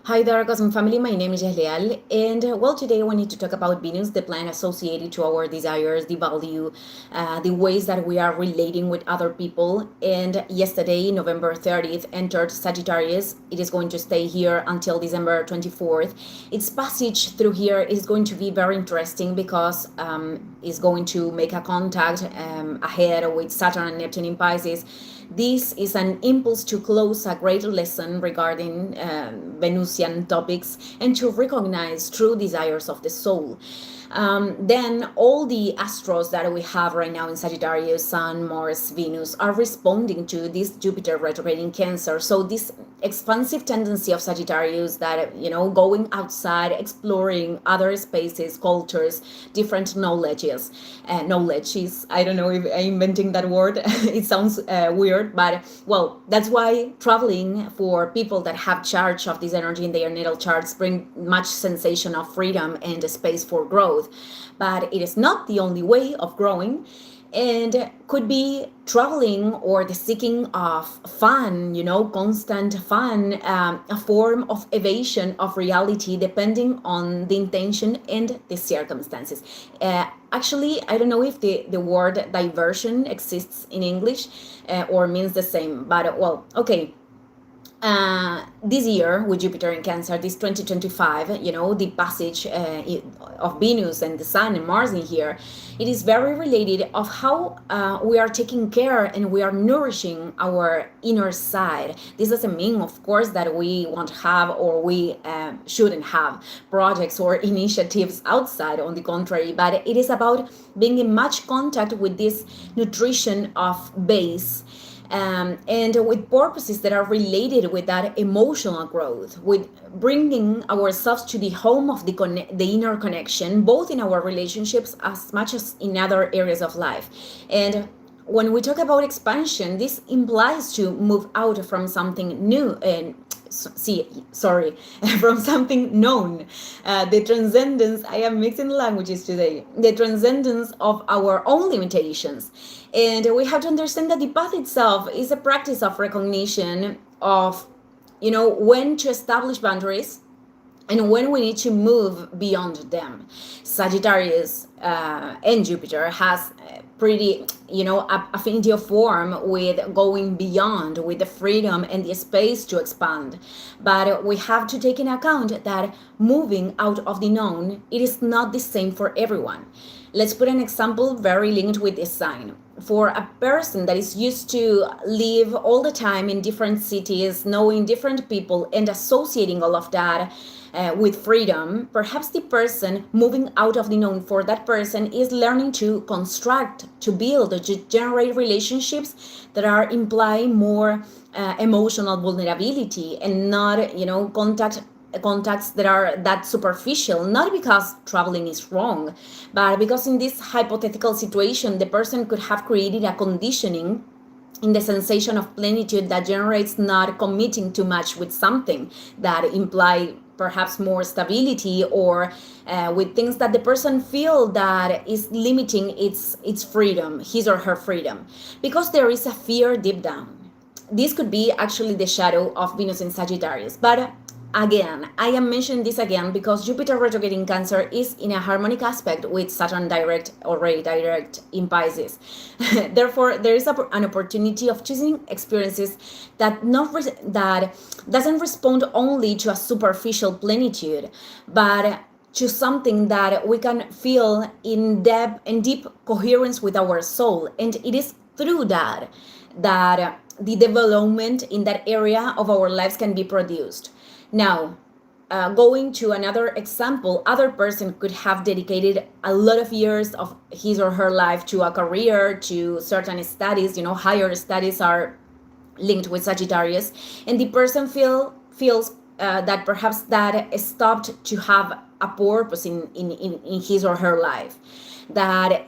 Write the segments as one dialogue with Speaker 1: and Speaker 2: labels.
Speaker 1: Hi there, Cosm family. My name is Leal, and today we need to talk about Venus, the planet associated to our desires, the value, the ways that we are relating with other people. And yesterday, November 30th, entered Sagittarius. It is going to stay here until December 24th. Its passage through here is going to be very interesting because it's going to make a contact ahead with Saturn and Neptune in Pisces. This is an impulse to close a great lesson regarding Venusian topics and to recognize true desires of the soul. Then all the astros that we have right now in Sagittarius, Sun, Mars, Venus, are responding to this Jupiter retrograde in Cancer. So this expansive tendency of Sagittarius that, going outside, exploring other spaces, cultures, different knowledges. Knowledge is, I don't know if I'm inventing that word. It sounds weird, but that's why traveling for people that have charge of this energy in their natal charts bring much sensation of freedom and a space for growth. But it is not the only way of growing, and could be traveling or the seeking of fun, constant fun, a form of evasion of reality depending on the intention and the circumstances. Actually, I don't know if the word diversion exists in English or means the same, but okay. This year with Jupiter in Cancer, this 2025, the passage of Venus and the Sun and Mars in here, it is very related of how we are taking care and we are nourishing our inner side. This doesn't mean, of course, that we won't have or we shouldn't have projects or initiatives outside. On the contrary, but it is about being in much contact with this nutrition of base. And with purposes that are related with that emotional growth, with bringing ourselves to the home of the inner connection, both in our relationships as much as in other areas of life. And when we talk about expansion, this implies to move out from something new and from something known. The transcendence, I am mixing languages today, the transcendence of our own limitations. And we have to understand that the path itself is a practice of recognition of, when to establish boundaries and when we need to move beyond them. Sagittarius and Jupiter has pretty, affinity of form with going beyond, with the freedom and the space to expand. But we have to take in account that moving out of the known, it is not the same for everyone. Let's put an example very linked with this sign. For a person that is used to live all the time in different cities, knowing different people and associating all of that with freedom, perhaps the person moving out of the known for that person is learning to construct, to build, to generate relationships that are implying more emotional vulnerability and not, contacts that are that superficial, not because traveling is wrong, but because in this hypothetical situation, the person could have created a conditioning in the sensation of plenitude that generates not committing too much with something that imply perhaps more stability or with things that the person feel that is limiting its freedom, his or her freedom, because there is a fear deep down. This could be actually the shadow of Venus in Sagittarius. But again, I am mentioning this again because Jupiter retrograde in Cancer is in a harmonic aspect with Saturn already direct in Pisces. Therefore, there is an opportunity of choosing experiences that doesn't respond only to a superficial plenitude, but to something that we can feel in depth and deep coherence with our soul. And it is through that the development in that area of our lives can be produced. Now, going to another example, other person could have dedicated a lot of years of his or her life to a career, to certain studies. Higher studies are linked with Sagittarius, and the person feels that perhaps that stopped to have a purpose in his or her life, that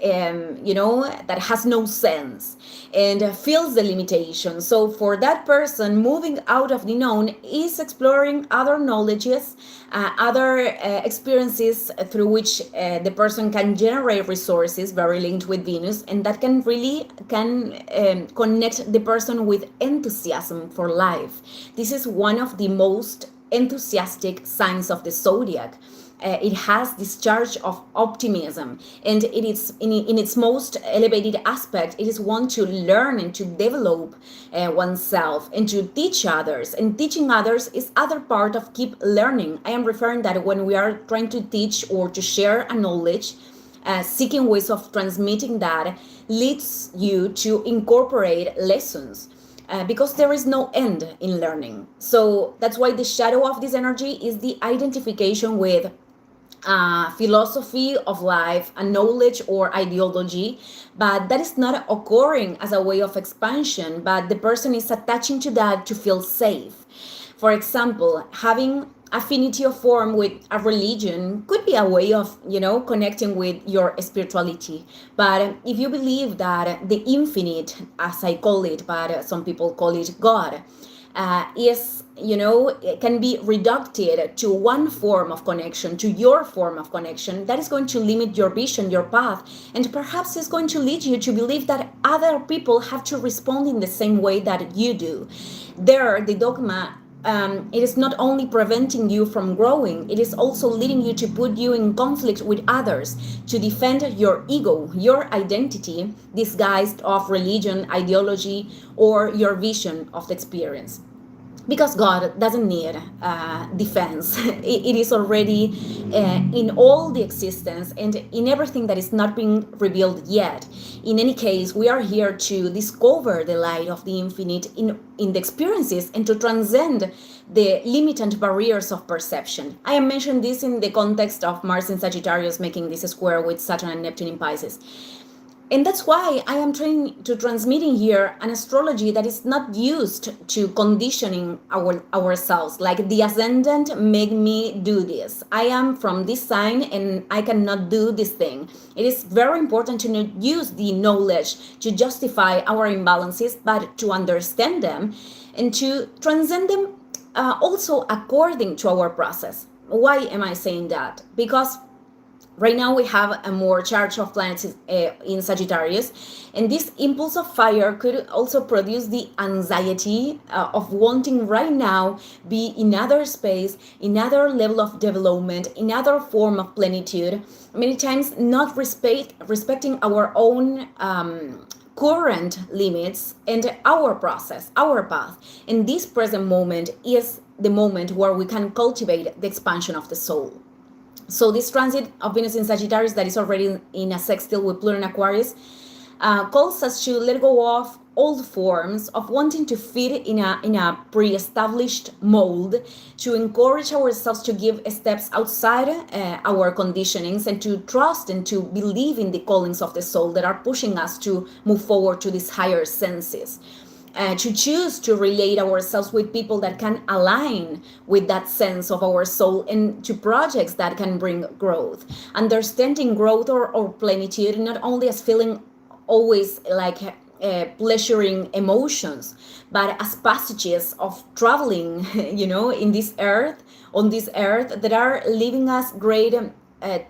Speaker 1: that has no sense and feels the limitation. So for that person, moving out of the known is exploring other knowledges, other experiences through which the person can generate resources very linked with Venus, and that can really connect the person with enthusiasm for life. This is one of the most enthusiastic signs of the zodiac. It has this charge of optimism, and it is in its most elevated aspect. It is one to learn and to develop oneself and to teach others. And teaching others is other part of keep learning. I am referring that when we are trying to teach or to share a knowledge, seeking ways of transmitting that leads you to incorporate lessons. Because there is no end in learning. So that's why the shadow of this energy is the identification with philosophy of life, a knowledge or ideology, but that is not occurring as a way of expansion, but the person is attaching to that to feel safe. For example, having affinity of form with a religion could be a way of, connecting with your spirituality. But if you believe that the infinite, as I call it, but some people call it God, is, it can be reducted to one form of connection, to your form of connection, that is going to limit your vision, your path, and perhaps is going to lead you to believe that other people have to respond in the same way that you do. There, the dogma, it is not only preventing you from growing, it is also leading you to put you in conflict with others, to defend your ego, your identity, disguised of religion, ideology, or your vision of the experience. Because God doesn't need defense. It is already in all the existence and in everything that is not being revealed yet. In any case, we are here to discover the light of the infinite in the experiences and to transcend the limited barriers of perception. I am mentioning this in the context of Mars in Sagittarius making this square with Saturn and Neptune in Pisces. And that's why I am trying to transmitting here an astrology that is not used to conditioning ourselves, like the ascendant make me do this. I am from this sign and I cannot do this thing. It is very important to not use the knowledge to justify our imbalances, but to understand them and to transcend them also according to our process. Why am I saying that? Because right now we have a more charge of planets in Sagittarius, and this impulse of fire could also produce the anxiety of wanting right now be in other space, in other level of development, in other form of plenitude, many times not respecting our own current limits and our process, our path. And this present moment is the moment where we can cultivate the expansion of the soul. So this transit of Venus in Sagittarius that is already in a sextile with Pluto in Aquarius calls us to let go of old forms of wanting to fit in a pre-established mold, to encourage ourselves to give steps outside our conditionings and to trust and to believe in the callings of the soul that are pushing us to move forward to these higher senses. To choose to relate ourselves with people that can align with that sense of our soul and to projects that can bring growth. Understanding growth or plenitude not only as feeling always like pleasuring emotions, but as passages of traveling, in this earth, on this earth, that are leaving us great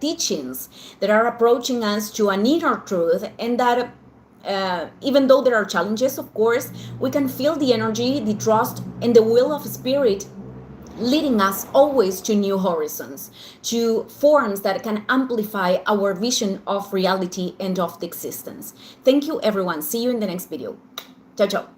Speaker 1: teachings, that are approaching us to an inner truth, and that even though there are challenges, of course, we can feel the energy, the trust, and the will of spirit leading us always to new horizons, to forms that can amplify our vision of reality and of the existence. Thank you, everyone. See you in the next video. Ciao, ciao.